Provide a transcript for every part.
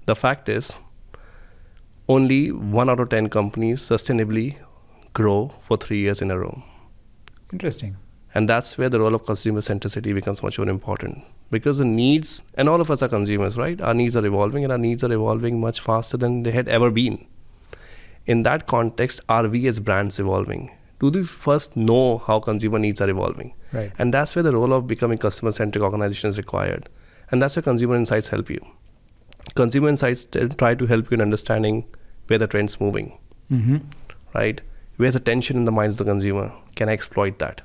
The fact is, only 1 out of 10 companies sustainably grow for 3 years in a row. Interesting. And that's where the role of consumer centricity becomes much more important. Because the needs, and all of us are consumers, right? Our needs are evolving, and our needs are evolving much faster than they had ever been. In that context, are we as brands evolving? Do we first know how consumer needs are evolving? Right. And that's where the role of becoming customer-centric organization is required. And that's where consumer insights help you. Consumer insights try to help you in understanding where the trend's moving, right? Where's the tension in the minds of the consumer? Can I exploit that?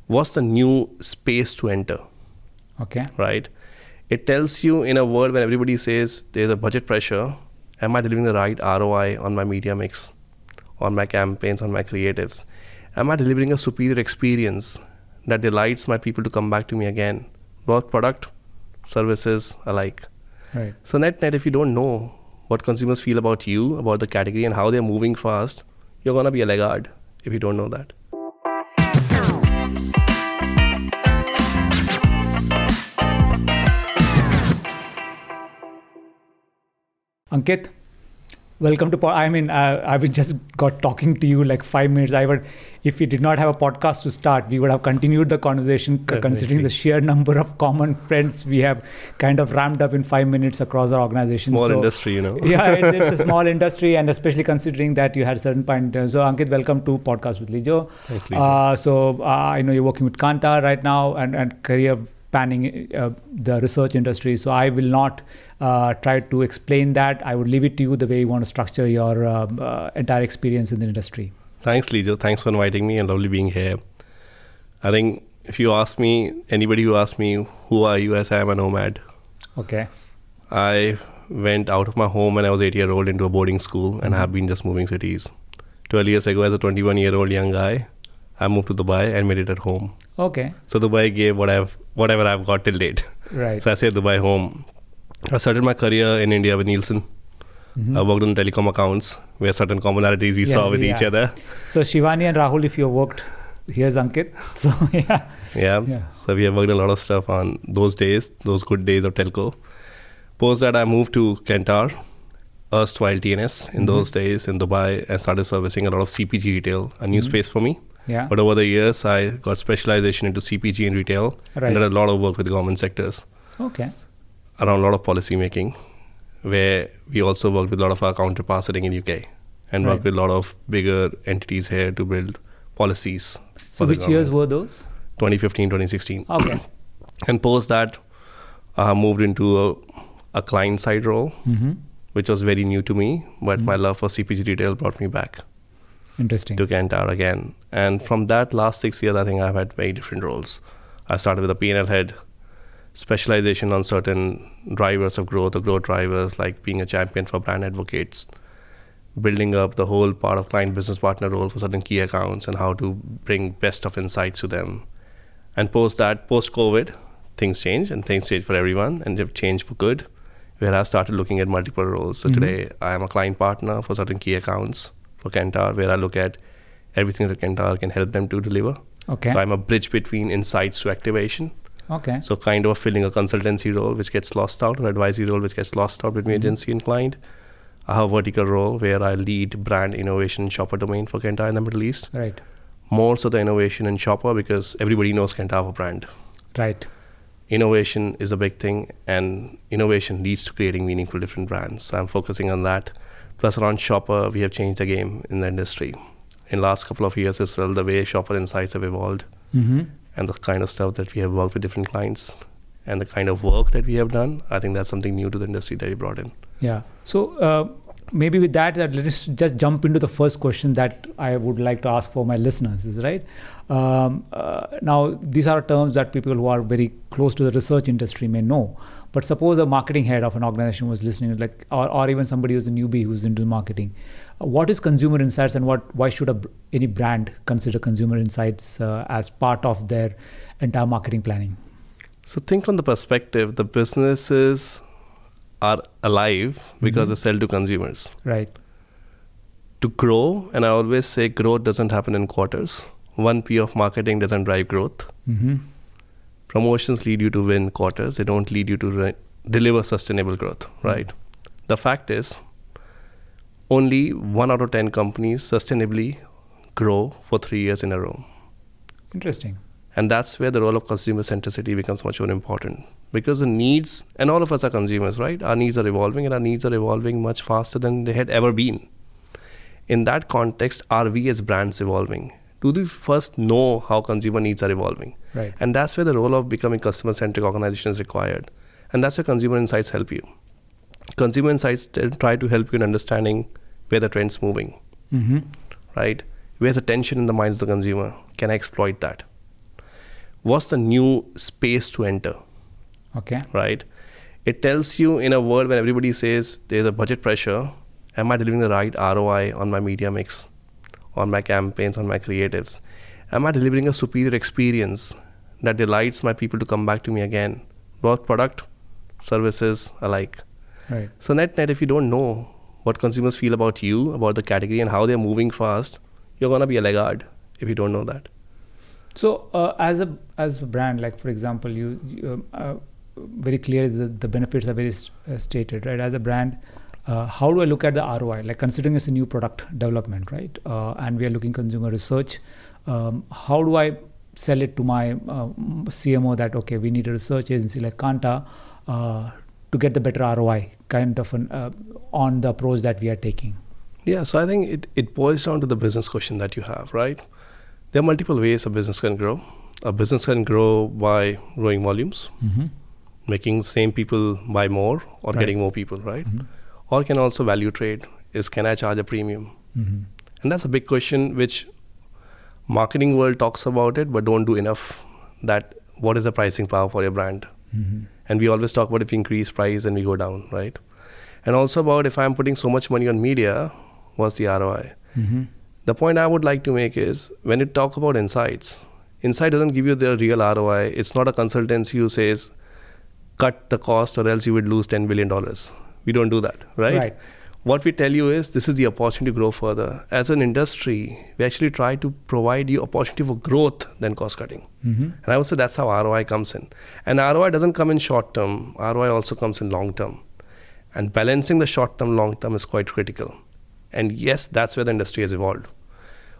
What's the new space to enter? Okay. Right? It tells you in a world where everybody says there's a budget pressure, am I delivering the right ROI on my media mix, on my campaigns, on my creatives? Am I delivering a superior experience that delights my people to come back to me again, both product, services alike? Right. So net, if you don't know what consumers feel about you, about the category and how they're moving fast, you're going to be a laggard if you don't know that. Ankit, welcome to. I've just got talking to you like 5 minutes. If we did not have a podcast to start, we would have continued the conversation. Considering the sheer number of common friends we have kind of ramped up in 5 minutes across our organization. Small industry, you know. Yeah, it's a small industry, and especially considering that you had certain point. So Ankit, welcome to Podcast with Lijo. Thanks, Lijo. I know you're working with Kantar right now and career panning the research industry. So I will not try to explain that. I would leave it to you the way you want to structure your entire experience in the industry. Thanks, Lijo. Thanks for inviting me and lovely being here. I think if you ask me, anybody who asks me, who are you, as I am a nomad. Okay. I went out of my home when I was 8-year-old into a boarding school and have been just moving cities. 12 years ago, as a 21-year-old young guy, I moved to Dubai and made it at home. Okay. So Dubai gave whatever I've got till date. Right. So I say Dubai home. I started my career in India with Nielsen. I worked on telecom accounts where certain commonalities we saw with each other. So Shivani and Rahul, if you worked, here's Ankit. So yeah. So we have worked a lot of stuff on those days, those good days of telco. Post that I moved to Kantar, erstwhile TNS in those days in Dubai, and started servicing a lot of CPG retail, a new space for me. Yeah. But over the years, I got specialization into CPG and retail and did a lot of work with government sectors. Okay. Around a lot of policy making, where we also worked with a lot of our counterparts sitting in UK and worked with a lot of bigger entities here to build policies. So which years were those? 2015, 2016. Okay. And post that, I moved into a client side role, which was very new to me, but my love for CPG retail brought me back. Interesting. To Kantar again. And from that last 6 years, I think I've had very different roles. I started with a P&L head, specialization on certain drivers of growth or growth drivers, like being a champion for brand advocates, building up the whole part of client business partner role for certain key accounts and how to bring best of insights to them. And post-COVID, things changed, and things changed for everyone, and they've changed for good, where I started looking at multiple roles. So today, I am a client partner for certain key accounts for Kantar, where I look at everything that Kantar can help them to deliver. Okay. So I'm a bridge between insights to activation. Okay. So kind of filling a consultancy role which gets lost out, or advisory role which gets lost out between agency and client. I have a vertical role where I lead brand innovation shopper domain for Kantar in the Middle East. Right. More so the innovation in shopper, because everybody knows Kantar for brand. Right. Innovation is a big thing, and innovation leads to creating meaningful different brands. So I'm focusing on that. Plus around shopper, we have changed the game in the industry. In the last couple of years as well, the way shopper insights have evolved and the kind of stuff that we have worked with different clients and the kind of work that we have done, I think that's something new to the industry that we brought in. Yeah. So maybe with that, let's just jump into the first question that I would like to ask for my listeners, is right. Now, these are terms that people who are very close to the research industry may know. But suppose a marketing head of an organization was listening, like, or even somebody who's a newbie who's into marketing. What is consumer insights, and why should any brand consider consumer insights as part of their entire marketing planning? So think from the perspective, the businesses are alive because they sell to consumers. Right. To grow, and I always say growth doesn't happen in quarters. 1P of marketing doesn't drive growth. Promotions lead you to win quarters. They don't lead you to deliver sustainable growth, right? The fact is, only 1 out of 10 companies sustainably grow for 3 years in a row. Interesting. And that's where the role of consumer centricity becomes much more important. Because the needs, and all of us are consumers, right? Our needs are evolving, and our needs are evolving much faster than they had ever been. In that context, are we as brands evolving? Do we first know how consumer needs are evolving? Right. And that's where the role of becoming customer-centric organization is required. And that's where consumer insights help you. Consumer insights try to help you in understanding where the trend's moving, right? Where's the tension in the minds of the consumer? Can I exploit that? What's the new space to enter? Okay. Right? It tells you in a world when everybody says there's a budget pressure, am I delivering the right ROI on my media mix, on my campaigns, on my creatives? Am I delivering a superior experience that delights my people to come back to me again, both product, services alike? Right. So net, if you don't know what consumers feel about you, about the category and how they're moving fast, you're going to be a laggard if you don't know that. So as a brand, like for example, you very clear the benefits are very stated, right? As a brand, how do I look at the ROI? Like considering it's a new product development, right? And we are looking consumer research. How do I sell it to my CMO that, okay, we need a research agency like Kanta to get the better ROI kind of on the approach that we are taking? Yeah, so I think it boils down to the business question that you have, right? There are multiple ways a business can grow. A business can grow by growing volumes, making same people buy more or getting more people, right? Or can also value trade, is can I charge a premium? And that's a big question which marketing world talks about it, but don't do enough. That what is the pricing power for your brand? And we always talk about if we increase price and we go down, right? And also about if I'm putting so much money on media, what's the ROI? The point I would like to make is when you talk about insights, insight doesn't give you the real ROI. It's not a consultancy who says, cut the cost or else you would lose $10 billion. We don't do that, right? What we tell you is this is the opportunity to grow further. As an industry, we actually try to provide you opportunity for growth than cost cutting. And I would say that's how ROI comes in. And ROI doesn't come in short term. ROI also comes in long term. And balancing the short term, long term is quite critical. And yes, that's where the industry has evolved.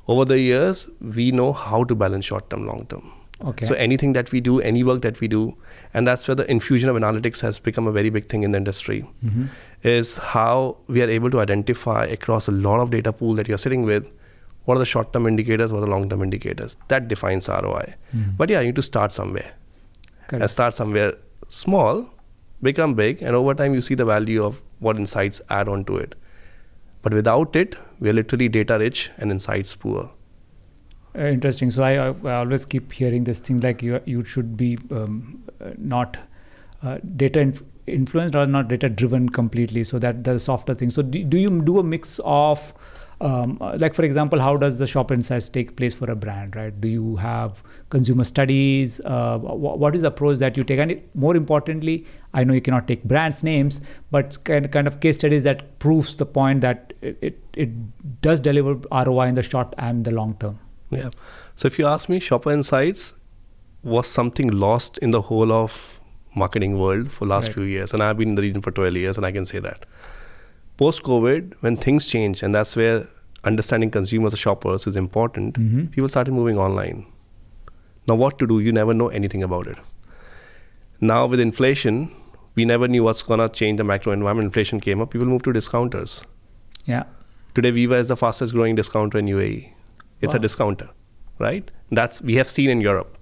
Over the years, we know how to balance short term, long term. Okay. So anything that we do, any work that we do, and that's where the infusion of analytics has become a very big thing in the industry, is how we are able to identify across a lot of data pool that you're sitting with, what are the short-term indicators, what are the long-term indicators. That defines ROI. But yeah, you need to start somewhere. Correct. And start somewhere small, become big, and over time you see the value of what insights add on to it. But without it, we are literally data rich and insights poor. Interesting. So I always keep hearing this thing like you should be not data influenced or not data driven completely. So that the softer thing. So do you do a mix of like for example, how does the shopper insights take place for a brand, right? Do you have consumer studies? What is the approach that you take? And more importantly, I know you cannot take brands names, but kind of case studies that proves the point that it does deliver ROI in the short and the long term. Yeah. So if you ask me, shopper insights was something lost in the whole of marketing world for last few years. And I've been in the region for 12 years and I can say that. Post-COVID, when things change, and that's where understanding consumers or shoppers is important, people started moving online. Now what to do? You never know anything about it. Now with inflation, we never knew what's going to change the macro environment. Inflation came up, people moved to discounters. Yeah. Today, Viva is the fastest growing discounter in UAE. It's a discounter, right? That's we have seen in Europe.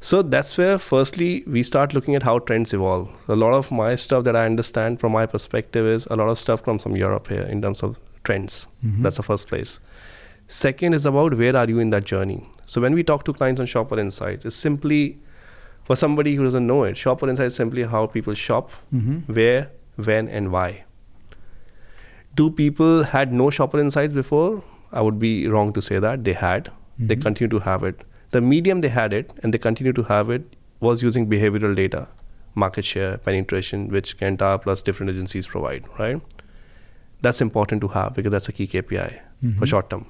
So that's where, firstly, we start looking at how trends evolve. A lot of my stuff that I understand from my perspective is a lot of stuff comes from Europe here in terms of trends. That's the first place. Second is about where are you in that journey. So when we talk to clients on Shopper Insights, it's simply, for somebody who doesn't know it, Shopper Insights is simply how people shop, where, when, and why. Do people had no Shopper Insights before? I would be wrong to say that. They had. They continue to have it. The medium they had it, and they continue to have it, was using behavioral data, market share, penetration, which Kantar plus different agencies provide, right? That's important to have because that's a key KPI for short term.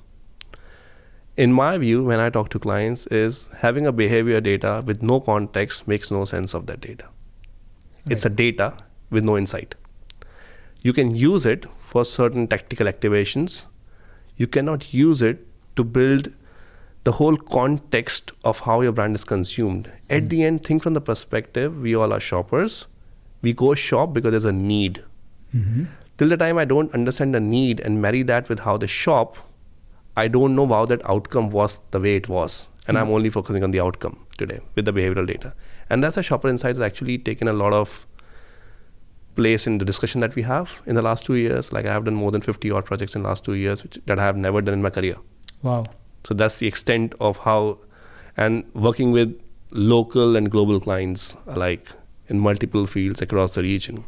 In my view, when I talk to clients, is having a behavior data with no context makes no sense of that data. It's a data. with no insight. You can use it for certain tactical activations. You cannot use it to build the whole context of how your brand is consumed. At the end, think from the perspective, we all are shoppers. We go shop because there's a need. Till the time I don't understand the need and marry that with how they shop, I don't know how that outcome was the way it was. And I'm only focusing on the outcome today with the behavioral data. And that's why Shopper Insights has actually taken a lot of place in the discussion that we have in the last 2 years. Like I have done more than 50 odd projects in the last 2 years, that I have never done in my career. Wow. So that's the extent of how, and working with local and global clients alike in multiple fields across the region.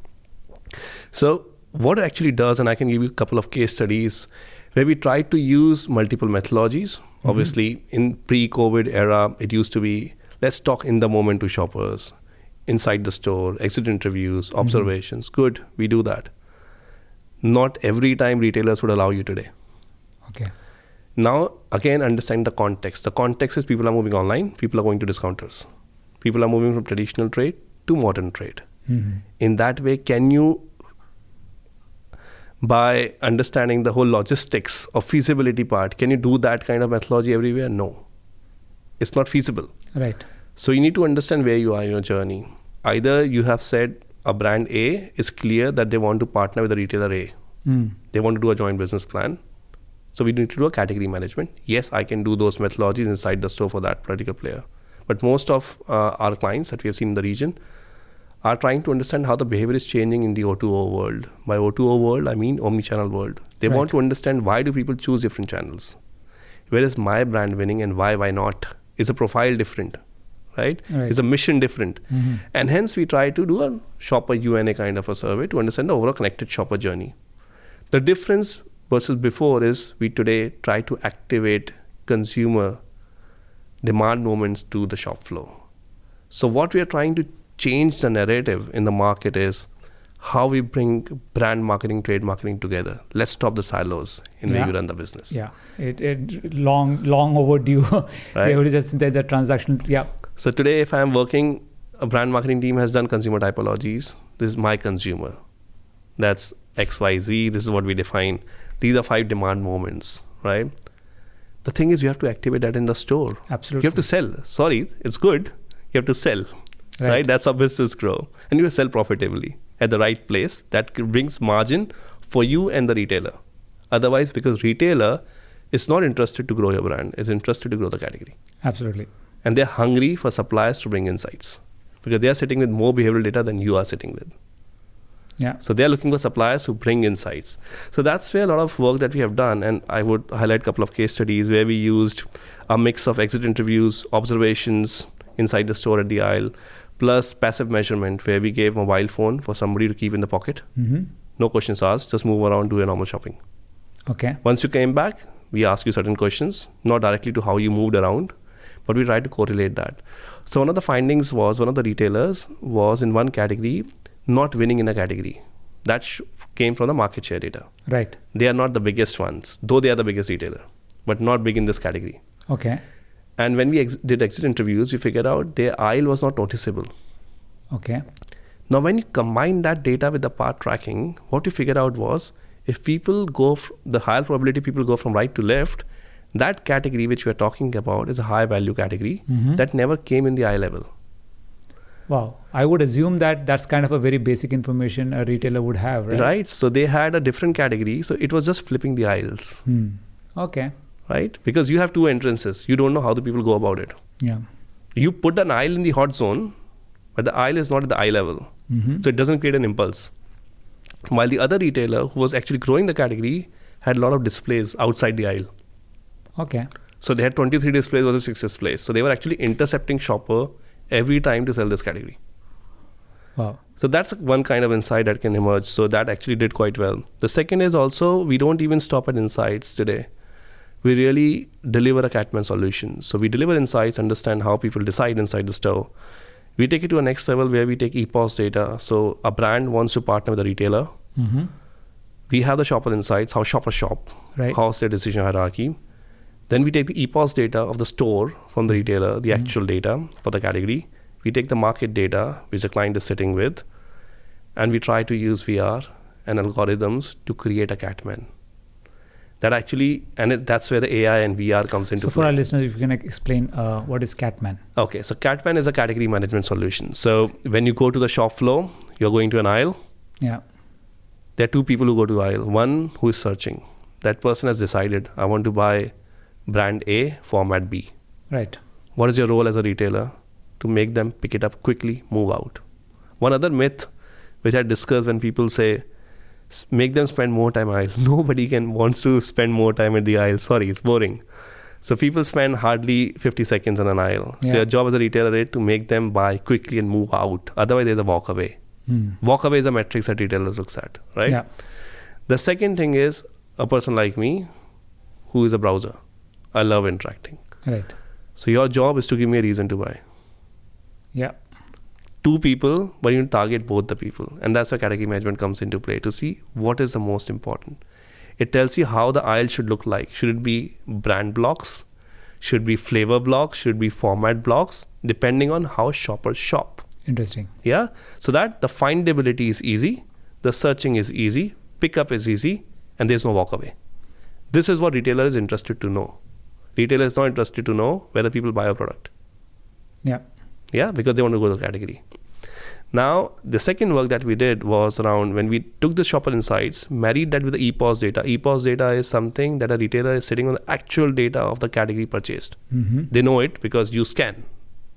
So what it actually does, and I can give you a couple of case studies where we tried to use multiple methodologies. Obviously, in pre-COVID era, it used to be, let's talk in the moment to shoppers, inside the store, exit interviews, observations. Good, we do that. Not every time retailers would allow you today. Okay. Now, again, understand the context. The context is people are moving online, people are going to discounters. People are moving from traditional trade to modern trade. In that way, can you, by understanding the whole logistics of feasibility part, can you do that kind of methodology everywhere? No. It's not feasible. Right. So you need to understand where you are in your journey. Either you have said a brand A is clear that they want to partner with a retailer A. They want to do a joint business plan. So we need to do a category management. Yes, I can do those methodologies inside the store for that particular player. But most of our clients that we have seen in the region are trying to understand how the behavior is changing in the O2O world. By O2O world, I mean omnichannel world. They want to understand, why do people choose different channels? Where is my brand winning and why not? Is the profile different? Right? Is the mission different? And hence we try to do a shopper UNA kind of a survey to understand the overall connected shopper journey. The difference versus before is we today try to activate consumer demand moments to the shop floor. So what we are trying to change the narrative in the market is how we bring brand marketing, trade marketing together. Let's stop the silos in where you run the business. Yeah, it long overdue. Right? They just the transaction. Yeah. So today, if I'm working, a brand marketing team has done consumer typologies. This is my consumer. That's XYZ. This is what we define. These are 5 demand moments, right? The thing is, you have to activate that in the store. Absolutely. You have to sell. Sorry, it's good. You have to sell, right? That's how business grow. And you sell profitably at the right place. That brings margin for you and the retailer. Otherwise, because retailer is not interested to grow your brand, is interested to grow the category. Absolutely. And they're hungry for suppliers to bring insights because they are sitting with more behavioral data than you are sitting with. Yeah. So they're looking for suppliers who bring insights. So that's where a lot of work that we have done. And I would highlight a couple of case studies where we used a mix of exit interviews, observations inside the store at the aisle, plus passive measurement where we gave mobile phone for somebody to keep in the pocket. No questions asked, just move around, do your normal shopping. Okay. Once you came back, we ask you certain questions, not directly to how you moved around, but we try to correlate that. So one of the findings was one of the retailers was in one category not winning in a category. That came from the market share data. Right. They are not the biggest ones, though they are the biggest retailer, but not big in this category. Okay. And when we did exit interviews, we figured out their aisle was not noticeable. Okay. Now, when you combine that data with the part tracking, what we figured out was if people go, the higher probability people go from right to left, that category which we are talking about is a high value category that never came in the eye level. Wow. I would assume that that's kind of a very basic information a retailer would have, right? Right. So they had a different category. So it was just flipping the aisles. Okay. Right. Because you have 2 entrances. You don't know how the people go about it. Yeah. You put an aisle in the hot zone, but the aisle is not at the eye level. So it doesn't create an impulse. While the other retailer who was actually growing the category had a lot of displays outside the aisle. Okay. So they had 23 displays versus 6 displays. So they were actually intercepting shopper every time to sell this category. Wow. So that's one kind of insight that can emerge. So that actually did quite well. The second is also, we don't even stop at insights today. We really deliver a Catman solution. So we deliver insights, understand how people decide inside the store. We take it to a next level where we take EPOS data. So a brand wants to partner with a retailer. We have the shopper insights, how shoppers shop, how's their decision hierarchy. Then we take the EPOS data of the store from the retailer, the actual data for the category. We take the market data, which the client is sitting with. and we try to use VR and algorithms to create a Catman. That actually, and that's where the AI and VR comes into play. So for our listeners, if you can explain what is Catman? Okay, so Catman is a category management solution. So when you go to the shop floor, you're going to an aisle. Yeah. There are two people who go to aisle. One who is searching. That person has decided, I want to buy brand A, format B. Right. What is your role as a retailer? To make them pick it up quickly, move out. One other myth, which I discuss when people say, make them spend more time aisle. Nobody wants to spend more time at the aisle. Sorry, it's boring. So people spend hardly 50 seconds in an aisle. Yeah. So your job as a retailer is to make them buy quickly and move out. Otherwise, there's a walk away. Walk away is a metric that retailers looks at, right? Yeah. The second thing is a person like me who is a browser. I love interacting. Right. So your job is to give me a reason to buy. Yeah. Two people, but you target both the people. And that's where category management comes into play, to see what is the most important. It tells you how the aisle should look like. Should it be brand blocks? Should it be flavor blocks? Should it be format blocks? Depending on how shoppers shop. Interesting. Yeah. So that the findability is easy, the searching is easy, pickup is easy, and there's no walk away. This is what retailer is interested to know. Retailer is not interested to know whether people buy a product. Yeah. Yeah, because they want to go to the category. Now, the second work that we did was around when we took the shopper insights, married that with the EPOS data. EPOS data is something that a retailer is sitting on the actual data of the category purchased. They know it because you scan.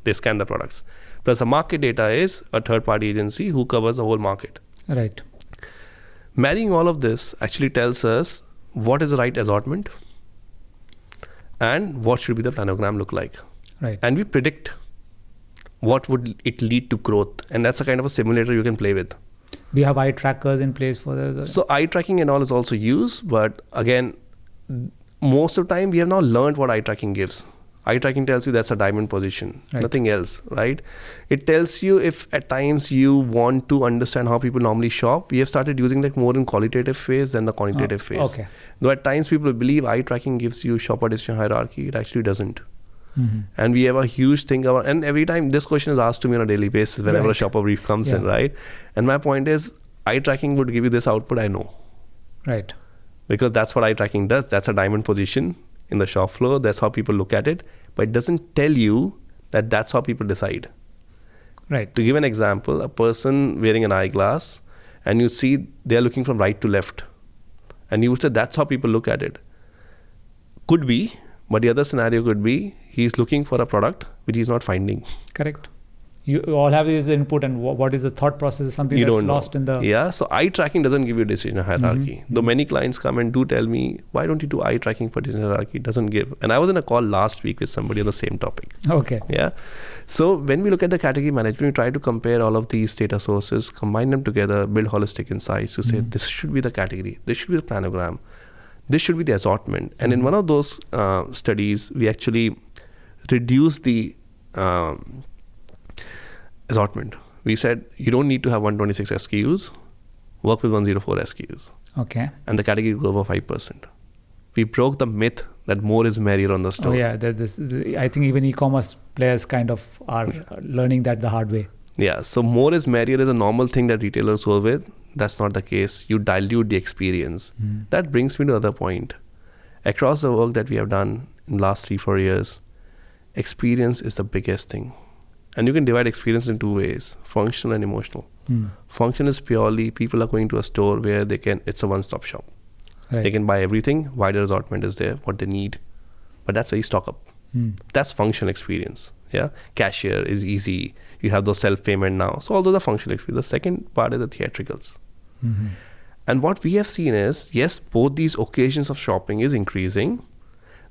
They scan the products. Plus the market data is a third-party agency who covers the whole market. Right. Marrying all of this actually tells us what is the right assortment and what should be the planogram look like. Right. And we predict what would it lead to growth. And that's a kind of a simulator you can play with. Do you have eye trackers in place for the? So eye tracking and all is also used, but again, most of the time we have now learned what eye tracking gives. Eye tracking tells you that's a diamond position, Right. nothing else, right? It tells you if at times you want to understand how people normally shop. We have started using that more in qualitative phase than the quantitative phase. Okay. Though at times people believe eye tracking gives you shopper decision hierarchy, it actually doesn't. And we have a huge thing about, and every time this question is asked to me on a daily basis whenever Right. a shopper brief comes in, Yeah. right? And my point is, eye tracking would give you this output, I know. Right. Because that's what eye tracking does. That's a diamond position in the shop floor. That's how people look at it. But it doesn't tell you that that's how people decide. Right. To give an example, a person wearing an eyeglass and you see they're looking from right to left. And you would say that's how people look at it. Could be, but the other scenario could be he's looking for a product which he's not finding. Correct. You all have is the input, and what is the thought process is something You that's don't know. lost in the. Yeah, so eye tracking doesn't give you decision hierarchy. Though many clients come and do tell me, why don't you do eye tracking for decision hierarchy? It doesn't give. And I was in a call last week with somebody on the same topic. Okay. Yeah. So when we look at the category management, we try to compare all of these data sources, combine them together, build holistic insights to say this should be the category, this should be the planogram, this should be the assortment. And in one of those studies, we actually reduced the assortment. We said you don't need to have 126 SKUs, work with 104 SKUs. Okay. And the category grew over 5%. We broke the myth that more is merrier on the store. Oh yeah, I think even e-commerce players kind of are learning that the hard way. Yeah, so more is merrier is a normal thing that retailers go with. That's not the case. You dilute the experience. That brings me to another point. Across the work that we have done in the last 3-4 years, experience is the biggest thing. And you can divide experience in two ways, functional and emotional. Function is purely people are going to a store where it's a one-stop shop. Right. They can buy everything, wider assortment is there, what they need. But that's very stock up. That's functional experience. Yeah, cashier is easy. You have those self-payment now. So all those are functional experience. The second part is the theatricals. And what we have seen is, yes, both these occasions of shopping is increasing.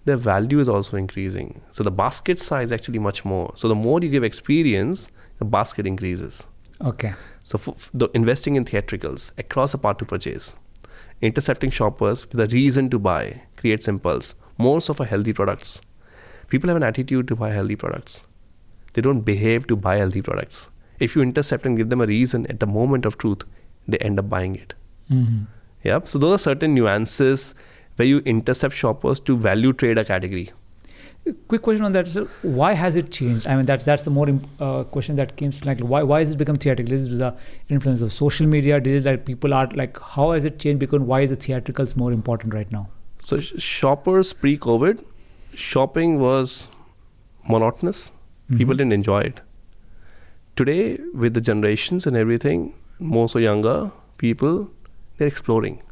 Their value is also increasing. So the basket size is actually much more. So the more you give experience, the basket increases. Okay. So investing in theatricals across the path to purchase, intercepting shoppers with a reason to buy, creates impulse. Most of our healthy products, people have an attitude to buy healthy products. They don't behave to buy healthy products. If you intercept and give them a reason at the moment of truth, they end up buying it. Yeah. So those are certain nuances where you intercept shoppers to value trade a category. quick question on that. So why has it changed? I mean, that's the more question that comes like why has it become theatrical? Is it the influence of social media? Did it like people are like how has it changed? Because why is the theatricals more important right now? So shoppers pre-COVID, shopping was monotonous. People didn't enjoy it. Today, with the generations and everything, more so younger people, they're exploring.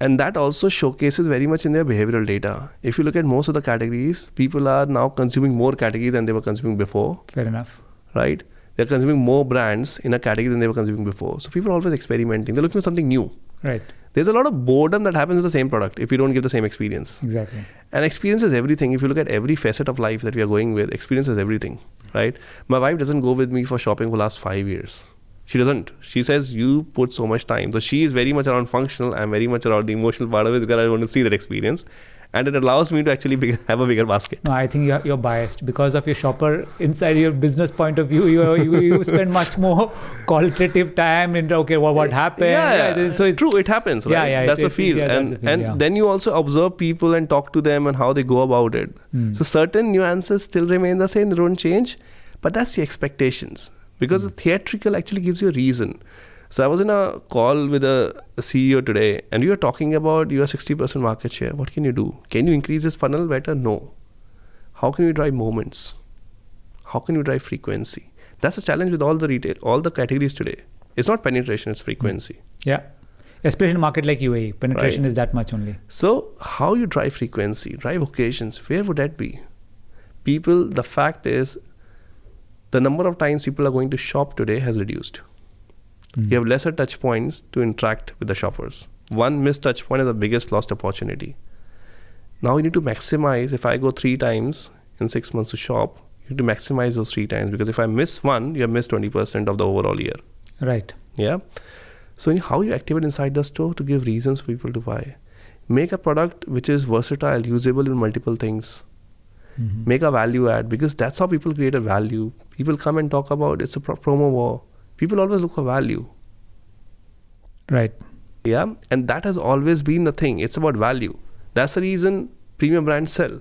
And that also showcases very much in their behavioral data. If you look at most of the categories, people are now consuming more categories than they were consuming before. Fair enough. Right? They're consuming more brands in a category than they were consuming before. So people are always experimenting. They're looking for something new. Right. There's a lot of boredom that happens with the same product if you don't give the same experience. Exactly. And experience is everything. If you look at every facet of life that we are going with, experience is everything. Right? My wife doesn't go with me for shopping for the last 5 years. She doesn't. She says, you put so much time. So she is very much around functional. I'm very much around the emotional part of it because I want to see that experience. And it allows me to actually have a bigger basket. No, I think you're biased because of your shopper inside your business point of view. You spend much more qualitative time into okay, what happened. Yeah. So true, it happens. Right? Yeah, that's the feel. And then you also observe people and talk to them and how they go about it. So certain nuances still remain the same. They don't change. But that's the expectations. Because the theatrical actually gives you a reason. So I was in a call with a CEO today and we were talking about you have 60% market share. What can you do? Can you increase this funnel better? No. How can you drive moments? How can you drive frequency? That's a challenge with all the retail, all the categories today. It's not penetration, it's frequency. Yeah. Especially in a market like UAE, penetration is that much only. So how you drive frequency, drive occasions, where would that be? People, the fact is, the number of times people are going to shop today has reduced. You have lesser touch points to interact with the shoppers. One missed touch point is the biggest lost opportunity. Now you need to maximize. If I go 3 times in 6 months to shop, you need to maximize those 3 times because if I miss one, you have missed 20% of the overall year. Right. Yeah. So how you activate inside the store to give reasons for people to buy. Make a product which is versatile, usable in multiple things. Make a value add because that's how people create a value. People come and talk about it's a promo war. People always look for value. Right. Yeah. And that has always been the thing. It's about value. That's the reason premium brands sell.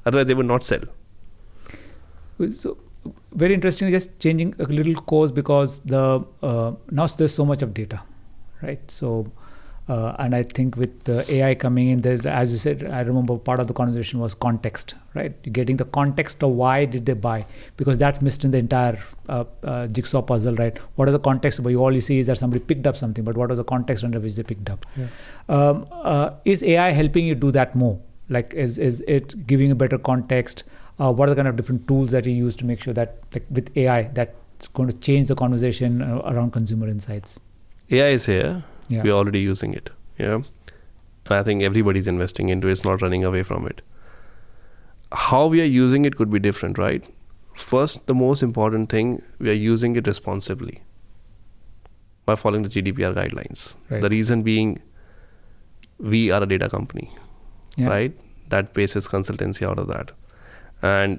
Otherwise they would not sell. So very interesting, just changing a little course because now there's so much of data, right? So and I think with the AI coming in there, as you said, I remember part of the conversation was context, right? Getting the context of why did they buy, because that's missed in the entire jigsaw puzzle, right? What is the context? But all you see is that somebody picked up something, but what was the context under which they picked up? Yeah. Is AI helping you do that more? Like, is it giving a better context? What are the kind of different tools that you use to make sure that, like with AI, that's going to change the conversation around consumer insights? AI is here. Yeah. We're already using it. Yeah. And I think everybody's investing into it. It's not running away from it. How we are using it could be different, right? First, the most important thing, we are using it responsibly by following the GDPR guidelines. Right. The reason being, we are a data company, right? That bases consultancy out of that. And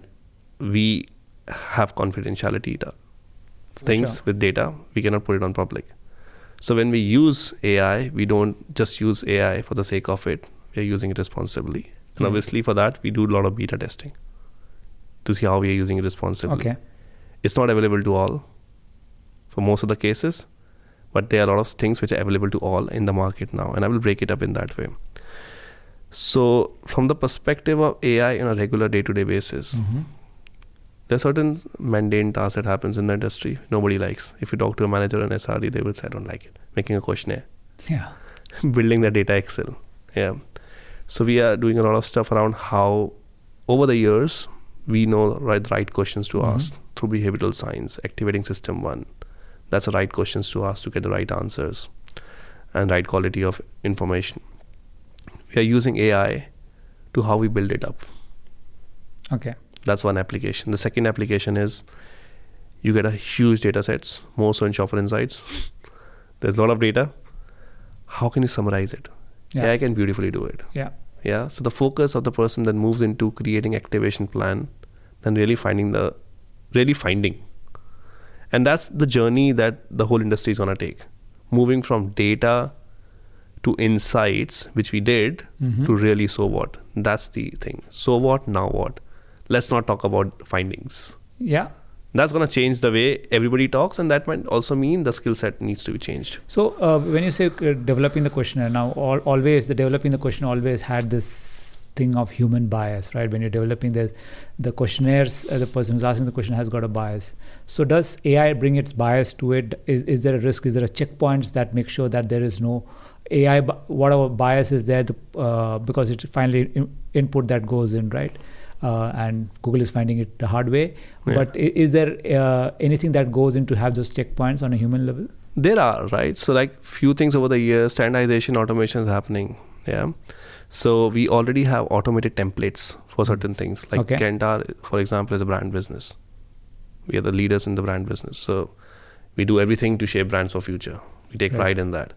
we have confidentiality things with data. We cannot put it on public. So when we use AI, we don't just use AI for the sake of it. We are using it responsibly. And obviously for that, we do a lot of beta testing to see how we are using it responsibly. Okay. It's not available to all for most of the cases, but there are a lot of things which are available to all in the market now. And I will break it up in that way. So from the perspective of AI on a regular day-to-day basis, there are certain mundane tasks that happens in the industry nobody likes. If you talk to a manager in SRE, they will say, I don't like it. Making a questionnaire. Yeah. Building the data Excel. Yeah. So we are doing a lot of stuff around how, over the years, we know the right questions to ask through behavioral science, activating system 1. That's the right questions to ask to get the right answers and right quality of information. We are using AI to how we build it up. Okay. That's one application. The second application is you get a huge data sets, more so in shopper insights. There's a lot of data. How can you summarize it? Yeah. AI can beautifully do it. Yeah. Yeah. So the focus of the person then moves into creating activation plan, then really finding. And that's the journey that the whole industry is going to take. Moving from data to insights, which we did, to really so what. That's the thing. So what? Now what? Let's not talk about findings. Yeah. That's going to change the way everybody talks, and that might also mean the skill set needs to be changed. So when you say developing the questionnaire, now always the developing the question always had this thing of human bias, right? When you're developing the questionnaires, the person who's asking the question has got a bias. So does AI bring its bias to it? Is there a risk? Is there a checkpoints that make sure that there is no AI, whatever bias is there, because it finally input that goes in, right? And Google is finding it the hard way. Yeah. But is there anything that goes in to have those checkpoints on a human level? There are, right? So like few things over the years, standardization, automation is happening. Yeah. So we already have automated templates for certain things. Like Kantar, for example, is a brand business. We are the leaders in the brand business. So we do everything to shape brands for future. We take pride in that.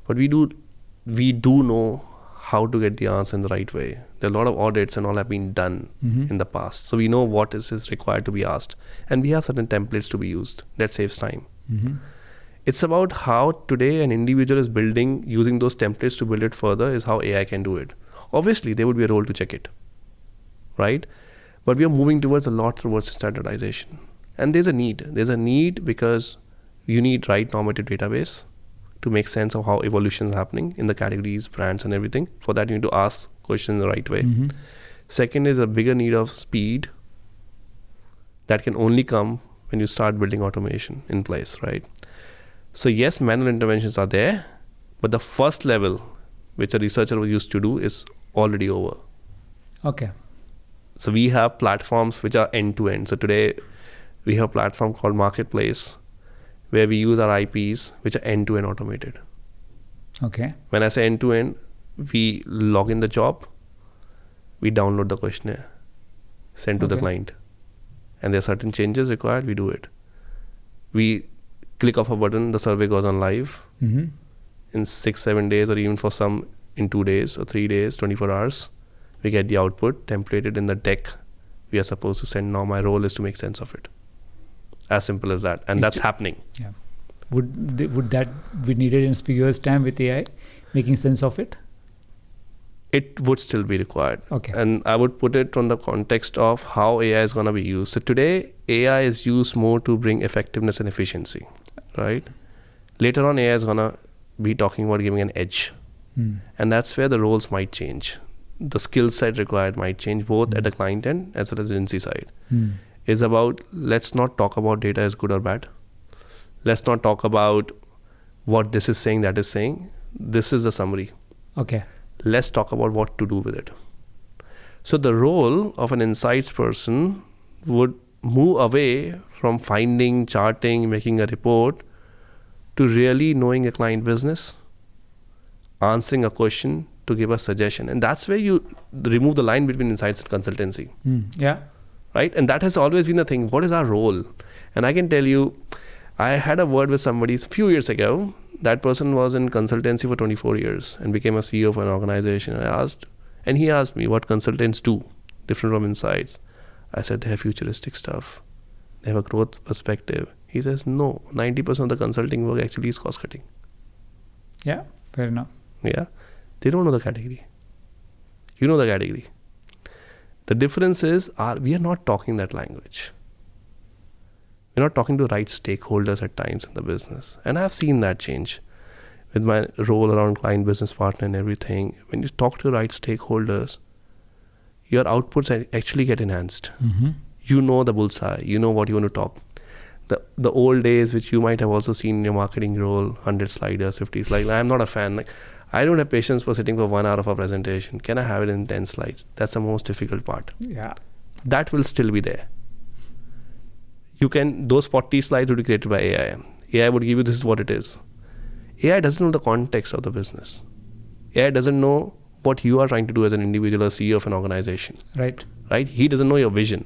But we do know how to get the answer in the right way. There are a lot of audits and all have been done in the past. So we know what is required to be asked. And we have certain templates to be used. That saves time. It's about how today an individual is building, using those templates to build it further, is how AI can do it. Obviously, there would be a role to check it, right? But we are moving towards standardization. And there's a need. There's a need because you need right normative database to make sense of how evolution is happening in the categories, brands, and everything. For that, you need to ask questions in the right way. Second is a bigger need of speed that can only come when you start building automation in place, right? So yes, manual interventions are there, but the first level, which a researcher was used to do, is already over. Okay. So we have platforms which are end-to-end. So today, we have a platform called Marketplace, where we use our IPs, which are end-to-end automated. Okay. When I say end-to-end, we log in the job, we download the questionnaire, send to the client. And there are certain changes required, we do it. We click off a button, the survey goes on live in 6-7 days, or even for some in 2 days or 3 days, 24 hours. We get the output templated in the deck we are supposed to send. Now my role is to make sense of it. As simple as that. And that's happening. Yeah. Would that be needed in a few years' time with AI, making sense of it? It would still be required. Okay. And I would put it from the context of how AI is going to be used. So today, AI is used more to bring effectiveness and efficiency, right? Later on, AI is going to be talking about giving an edge. And that's where the roles might change. The skill set required might change both at the client end as well as the agency side. Is about, let's not talk about data is good or bad. Let's not talk about what this is saying, that is saying. This is the summary. Okay. Let's talk about what to do with it. So the role of an insights person would move away from finding, charting, making a report, to really knowing a client business, answering a question to give a suggestion. And that's where you remove the line between insights and consultancy. Yeah. Right? And that has always been the thing. What is our role? And I can tell you, I had a word with somebody a few years ago. That person was in consultancy for 24 years and became a CEO of an organization. And he asked me what consultants do, different from insights. I said, they have futuristic stuff. They have a growth perspective. He says, no, 90% of the consulting work actually is cost cutting. Yeah, fair enough. Yeah. They don't know the category. You know the category. The difference is, we are not talking that language. We're not talking to right stakeholders at times in the business. And I've seen that change with my role around client business partner and everything. When you talk to the right stakeholders, your outputs actually get enhanced. You know the bullseye. You know what you want to talk. The old days, which you might have also seen in your marketing role, 100 sliders, 50 slides. I'm not a fan. I don't have patience for sitting for 1 hour of a presentation. Can I have it in 10 slides? That's the most difficult part. Yeah. That will still be there. Those 40 slides would be created by AI. AI would give you, this is what it is. AI doesn't know the context of the business. AI doesn't know what you are trying to do as an individual or CEO of an organization. Right. He doesn't know your vision.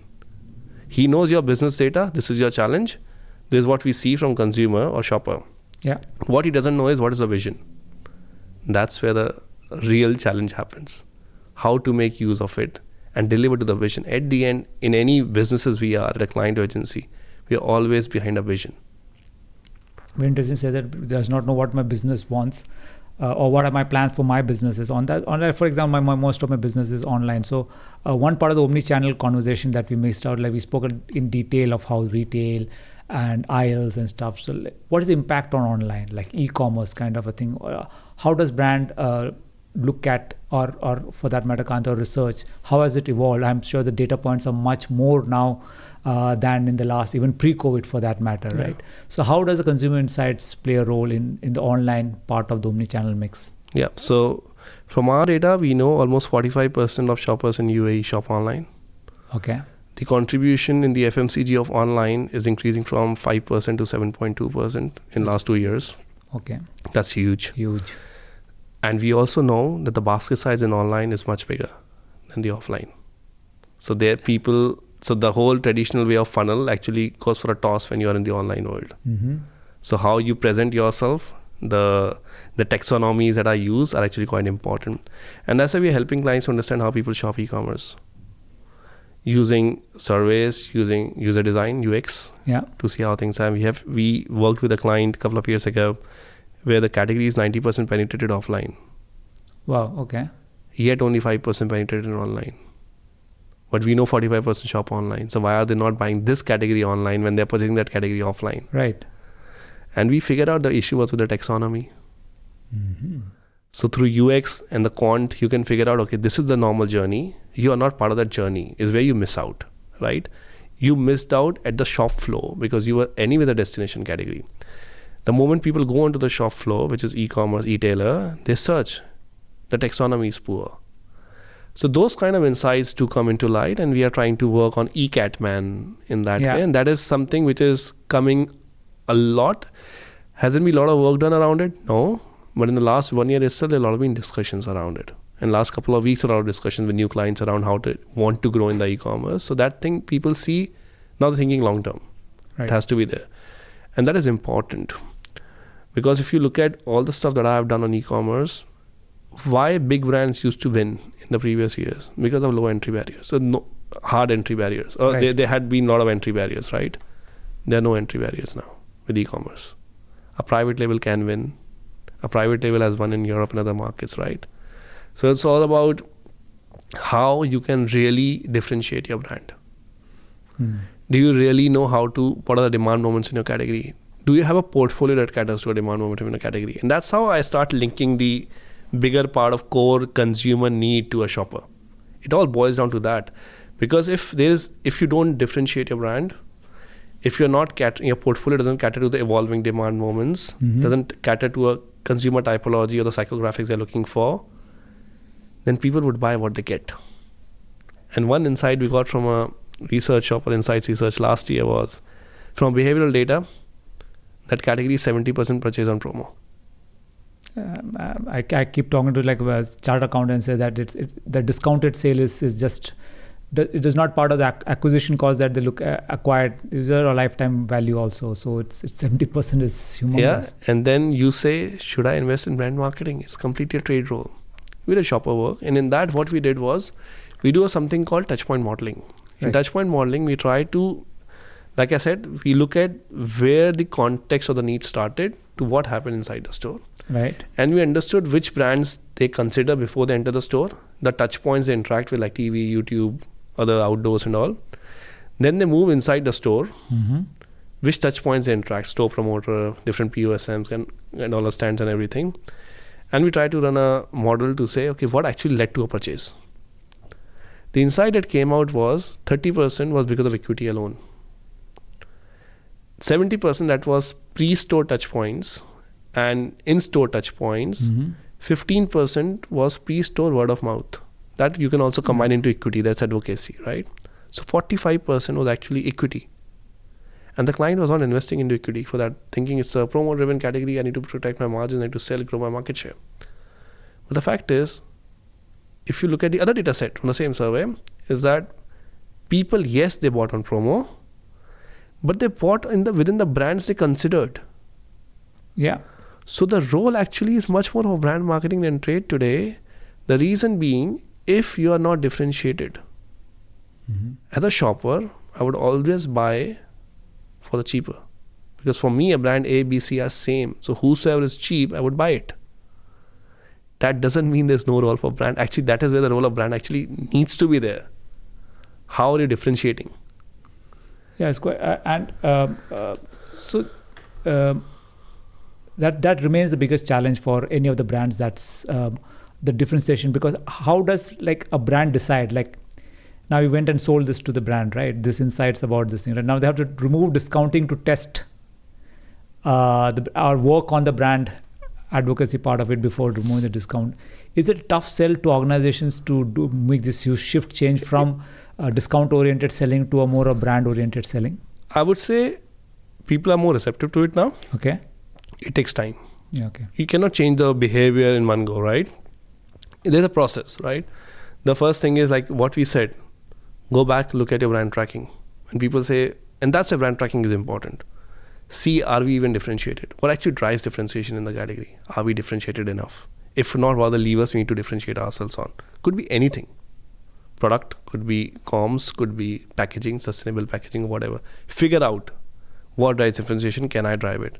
He knows your business data. This is your challenge. This is what we see from consumer or shopper. Yeah. What he doesn't know is what is the vision. That's where the real challenge happens. How to make use of it and deliver to the vision. At the end, in any businesses we are, at a client agency, we are always behind a vision. Very interesting to say that does not know what my business wants. or what are my plans for my businesses on that. For example, most of my business is online. So one part of the omni-channel conversation that we missed out, like we spoke in detail of how retail and aisles and stuff. So what is the impact on online, like e-commerce kind of a thing? How does brand look at, or for that matter, Kanta, research, how has it evolved? I'm sure the data points are much more now than in the last, even pre-COVID for that matter, right? So how does the consumer insights play a role in the online part of the omni-channel mix? Yeah, so from our data, we know almost 45% of shoppers in UAE shop online. Okay. The contribution in the FMCG of online is increasing from 5% to 7.2% in last 2 years. Okay. That's huge. Huge. And we also know that the basket size in online is much bigger than the offline. So the whole traditional way of funnel actually goes for a toss when you are in the online world. Mm-hmm. So how you present yourself, the taxonomies that are used are actually quite important. And that's why we're helping clients to understand how people shop e-commerce. Using surveys, using user design, UX, to see how things are. We worked with a client a couple of years ago where the category is 90% penetrated offline. Wow, okay. Yet only 5% penetrated online. But we know 45% shop online. So why are they not buying this category online when they're purchasing that category offline? Right. And we figured out the issue was with the taxonomy. Mm-hmm. So through UX and the quant, you can figure out, okay, this is the normal journey. You are not part of that journey, is where you miss out, right? You missed out at the shop floor because you were anyway the destination category. The moment people go onto the shop floor, which is e-commerce, e-tailer, they search. The taxonomy is poor. So those kind of insights do come into light, and we are trying to work on e-Catman in that way. And that is something which is coming a lot. Hasn't been a lot of work done around it? No. But in the last 1 year itself, there have a lot of been discussions around it. In the last couple of weeks, a lot of discussions with new clients around how to want to grow in the e-commerce. So that thing people see, now they're thinking long term. Right. It has to be there. And that is important. Because if you look at all the stuff that I have done on e-commerce, why big brands used to win in the previous years? Because of low entry barriers. So no hard entry barriers. Or there had been a lot of entry barriers, right? There are no entry barriers now with e-commerce. A private label can win. A private label has won in Europe and other markets, right? So it's all about how you can really differentiate your brand. Do you really know what are the demand moments in your category? Do you have a portfolio that caters to a demand moment in a category? And that's how I start linking the bigger part of core consumer need to a shopper. It all boils down to that. Because if you don't differentiate your brand, if you're not your portfolio doesn't cater to the evolving demand moments, doesn't cater to a consumer typology or the psychographics they're looking for, then people would buy what they get. And one insight we got from a research shopper insights research last year was from behavioral data, that category is 70% purchase on promo. I keep talking to like a chart accountant and say that the discounted sale is just, it is not part of the acquisition cost that they look acquired user or lifetime value also. So it's 70% is humongous. Yeah, and then you say, should I invest in brand marketing? It's completely a trade role. We did shopper work, and in that what we did was we do something called touchpoint modeling. In touchpoint modeling, we try to, like I said, we look at where the context of the need started to what happened inside the store. Right. And we understood which brands they consider before they enter the store, the touch points they interact with like TV, YouTube, other outdoors and all. Then they move inside the store, which touch points they interact, store promoter, different POSMs and all the stands and everything. And we try to run a model to say, okay, what actually led to a purchase? The insight that came out was 30% was because of equity alone. 70% that was pre-store touch points and in-store touch points. 15% was pre-store word of mouth. That you can also combine into equity. That's advocacy, right? So 45% was actually equity. And the client was not investing into equity for that, thinking it's a promo-driven category. I need to protect my margins. I need to sell, grow my market share. But the fact is, if you look at the other data set from the same survey, is that people, yes, they bought on promo, but they bought within the brands they considered. Yeah. So the role actually is much more of brand marketing than trade today. The reason being, if you are not differentiated, as a shopper, I would always buy for the cheaper. Because for me, a brand A, B, C are same. So whosoever is cheap, I would buy it. that doesn't mean there's no role for brand. Actually, that is where the role of brand actually needs to be there. How are you differentiating? Yeah, it's quite, that remains the biggest challenge for any of the brands. That's the differentiation, because how does like a brand decide, like now you went and sold this to the brand, right? This insights about this thing, right? Now they have to remove discounting to test or work on the brand advocacy part of it before removing the discount. Is it a tough sell to organizations to make this huge shift change from discount oriented selling to a more brand oriented selling? I would say people are more receptive to it now. Okay. It takes time. Yeah. Okay. You cannot change the behavior in one go, right? There's a process, right? The first thing is like what we said, go back, look at your brand tracking. And people say, and that's why brand tracking is important. See, are we even differentiated? What actually drives differentiation in the category? Are we differentiated enough? If not, what are the levers we need to differentiate ourselves on? Could be anything. Product, could be comms, could be packaging, sustainable packaging, whatever. Figure out what drives differentiation, can I drive it?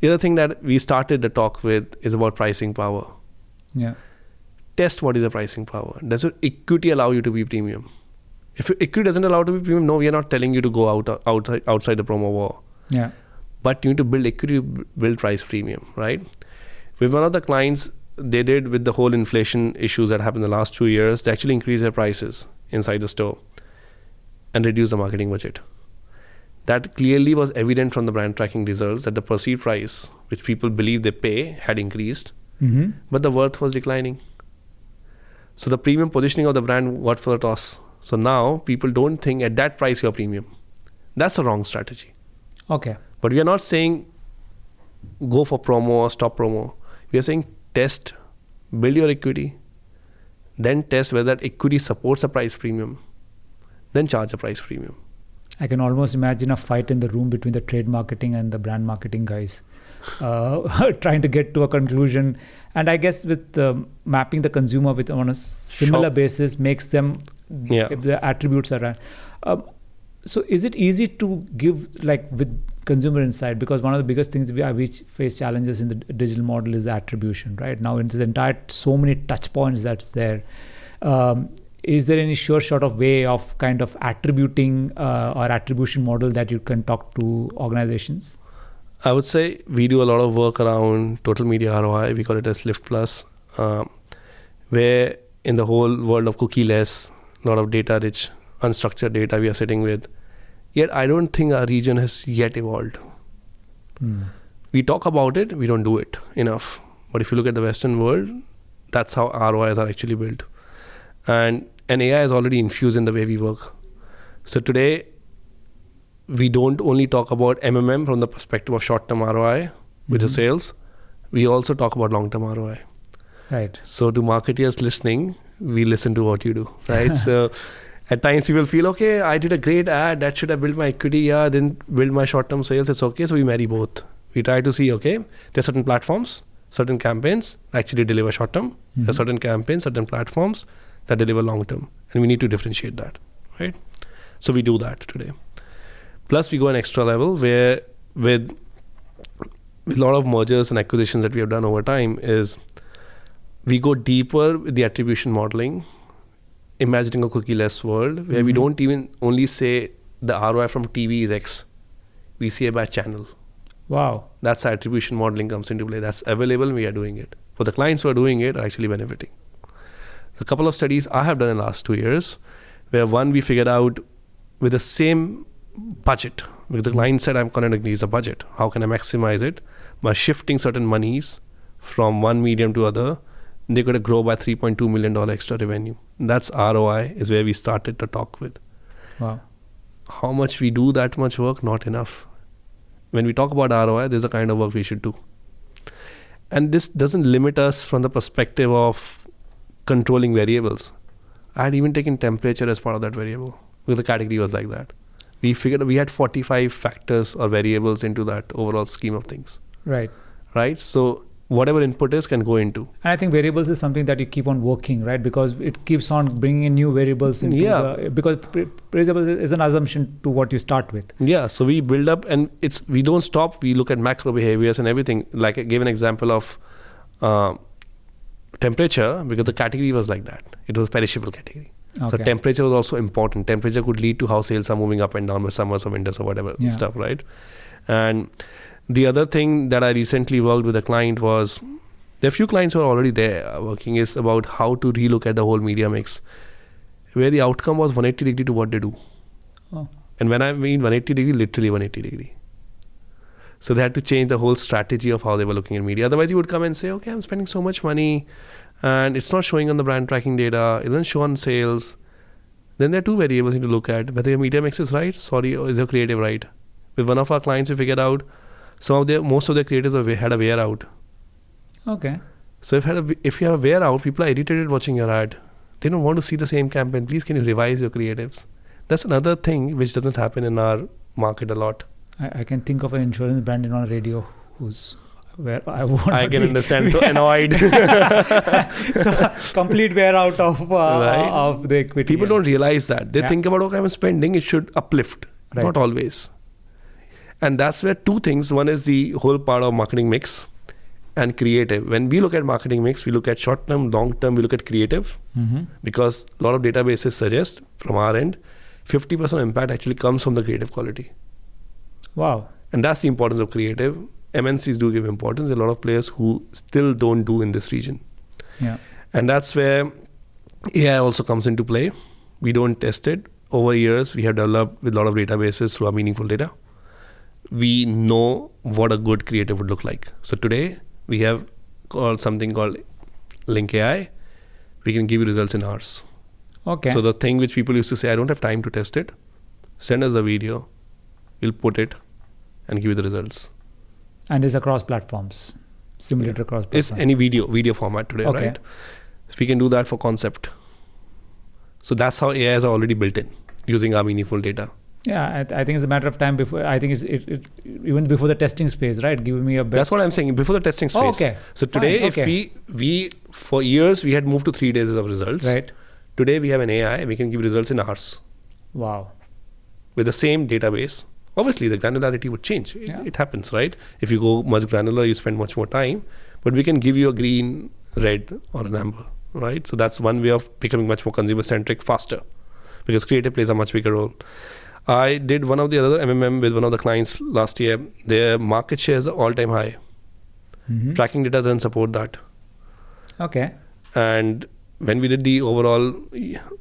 The other thing that we started the talk with is about pricing power. Yeah. Test what is the pricing power. Does your equity allow you to be premium? If your equity doesn't allow you to be premium, no, we are not telling you to go outside the promo war. Yeah. But you need to build equity, build price premium, right? With one of the clients, they did with the whole inflation issues that happened in the last 2 years, they actually increased their prices inside the store and reduced the marketing budget. That clearly was evident from the brand tracking results that the perceived price, which people believe they pay, had increased, but the worth was declining. So the premium positioning of the brand got for a toss. So now people don't think at that price you're premium. That's a wrong strategy. Okay. But we are not saying go for promo or stop promo. We are saying test, build your equity, then test whether that equity supports a price premium, then charge a price premium. I can almost imagine a fight in the room between the trade marketing and the brand marketing guys trying to get to a conclusion. And I guess with mapping the consumer with on a similar basis makes them, if the attributes are right. So is it easy to give like with consumer insight? Because one of the biggest things we face challenges in the digital model is the attribution, right? Now in this entire, so many touch points that's there. Is there any sure sort of way of kind of attributing or attribution model that you can talk to organizations? I would say we do a lot of work around total media ROI. We call it as Lift Plus, where in the whole world of cookie-less, a lot of data-rich, unstructured data we are sitting with. Yet I don't think our region has yet evolved. We talk about it, we don't do it enough. But if you look at the Western world, that's how ROIs are actually built. And AI is already infused in the way we work. So today, we don't only talk about MMM from the perspective of short-term ROI with the sales. We also talk about long-term ROI. Right. So to marketers listening, we listen to what you do, right? So at times you will feel, okay, I did a great ad, that should have built my equity, didn't build my short-term sales, it's okay. So we marry both. We try to see, okay, there's certain platforms, certain campaigns actually deliver short-term. There's certain campaigns, certain platforms that deliver long-term. And we need to differentiate that, right? So we do that today. Plus we go an extra level where with a lot of mergers and acquisitions that we have done over time is we go deeper with the attribution modeling, imagining a cookie-less world where we don't even only say the ROI from TV is X. We say by channel. Wow. That's how attribution modeling comes into play. That's available and we are doing it. For the clients who are doing it are actually benefiting. A couple of studies I have done in the last 2 years where one we figured out with the same budget, because the client said I'm going to increase the budget. How can I maximize it? By shifting certain monies from one medium to other, they're going to grow by $3.2 million extra revenue. That's ROI is where we started to talk with. Wow. How much we do that much work? Not enough. When we talk about ROI, there's a kind of work we should do. And this doesn't limit us from the perspective of controlling variables. I had even taken temperature as part of that variable because the category was like that. We figured we had 45 factors or variables into that overall scheme of things. Right. Right. So whatever input is can go into. And I think variables is something that you keep on working, right? Because it keeps on bringing in new variables into because variables is an assumption to what you start with. Yeah. So we build up and we don't stop. We look at macro behaviors and everything. Like I gave an example of temperature, because the category was like that. It was perishable category. So Okay. temperature was also important. Temperature could lead to how sales are moving up and down with summers or winters or whatever Yeah. stuff, right? And the other thing that I recently worked with a client was, there are few clients who are already there working, is about how to relook at the whole media mix, where the outcome was 180 degree to what they do. Oh. And when I mean 180 degree, literally 180 degree. So they had to change the whole strategy of how they were looking at media. Otherwise, you would come and say, okay, I'm spending so much money and it's not showing on the brand tracking data. It doesn't show on sales. Then there are two variables you need to look at: whether your media mix is right, or is your creative right. With one of our clients, we figured out most of their creatives had a wear out. Okay. So if you have a wear out, people are irritated watching your ad. They don't want to see the same campaign. Please, can you revise your creatives? That's another thing which doesn't happen in our market a lot. I can think of an insurance brand on radio who's where I won't. I can understand. So annoyed. So complete wear out of Right. of the equity. People don't realize that. They Yeah. think about, okay, I'm spending, it should uplift. Right. Not always. And that's where two things. One is the whole part of marketing mix and creative. When we look at marketing mix, we look at short term, long term, we look at creative, Mm-hmm. because a lot of databases suggest from our end, 50% impact actually comes from the creative quality. Wow. And that's the importance of creative. MNCs do give importance. There are a lot of players who still don't do in this region. Yeah. And that's where AI also comes into play. We don't test it. Over years, we have developed with a lot of databases through our meaningful data. We know what a good creative would look like. So today, we have something called Link AI. We can give you results in hours. Okay. So the thing which people used to say, I don't have time to test it, send us a video, we'll put it and give you the results. And it's across platforms. Simulator across platforms. It's any video format today, Okay. right? We can do that for concept. So that's how AI is already built in, using our meaningful data. Yeah, I think it's a matter of time before. I think it even before the testing space, right? Giving me a best. That's what I'm saying, before the testing phase. Oh, okay. So today, Fine, if okay. we for years, we had moved to 3 days of results. Right. Today, we have an AI, we can give results in hours Wow. with the same database. Obviously, the granularity would change. Yeah. It happens, right? If you go much granular, you spend much more time. But we can give you a green, red, or an amber, right? So that's one way of becoming much more consumer-centric faster, because creative plays a much bigger role. I did one of the other MMM with one of the clients last year. Their market share is all-time high. Mm-hmm. Tracking data doesn't support that. Okay. And when we did the overall,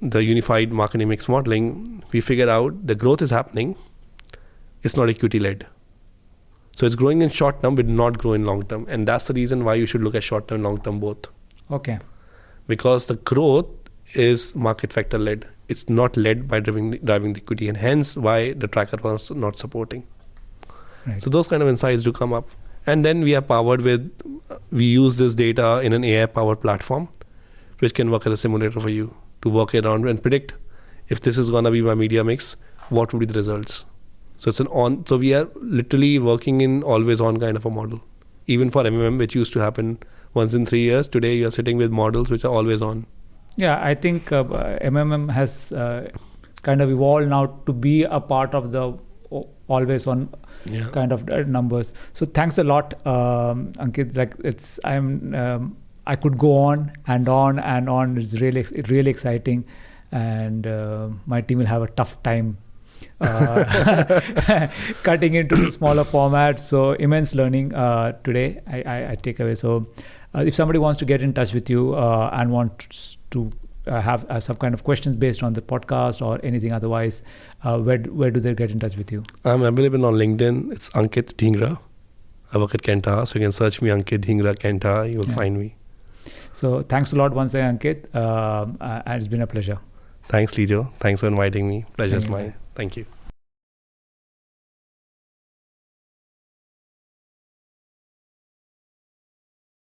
the unified marketing mix modeling, we figured out the growth is happening. It's not equity led. So it's growing in short term, but not grow in long term. And that's the reason why you should look at short term and long term both. Okay. Because the growth is market factor led. It's not led by driving the equity, and hence why the tracker was not supporting. Right. So those kind of insights do come up. And then we use this data in an AI powered platform, which can work as a simulator for you to work around and predict if this is going to be my media mix, what would be the results. So so we are literally working in always on kind of a model. Even for MMM, which used to happen once in 3 years, today you're sitting with models which are always on. Yeah, I think MMM has kind of evolved now to be a part of the always on Yeah. kind of numbers. So thanks a lot, Ankit. Like I could go on and on and on. It's really exciting, and my team will have a tough time cutting into the smaller formats. So immense learning today. I take away. So if somebody wants to get in touch with you and wants to have some kind of questions based on the podcast or anything otherwise, where do they get in touch with you? I'm available on LinkedIn. It's Ankit Dhingra. I work at Kenta, so you can search me Ankit Dhingra Kenta. You will find me. So thanks a lot once again, Ankit. And it's been a pleasure. Thanks, Lijo. Thanks for inviting me. Pleasure's Thank you. mine. Thank you.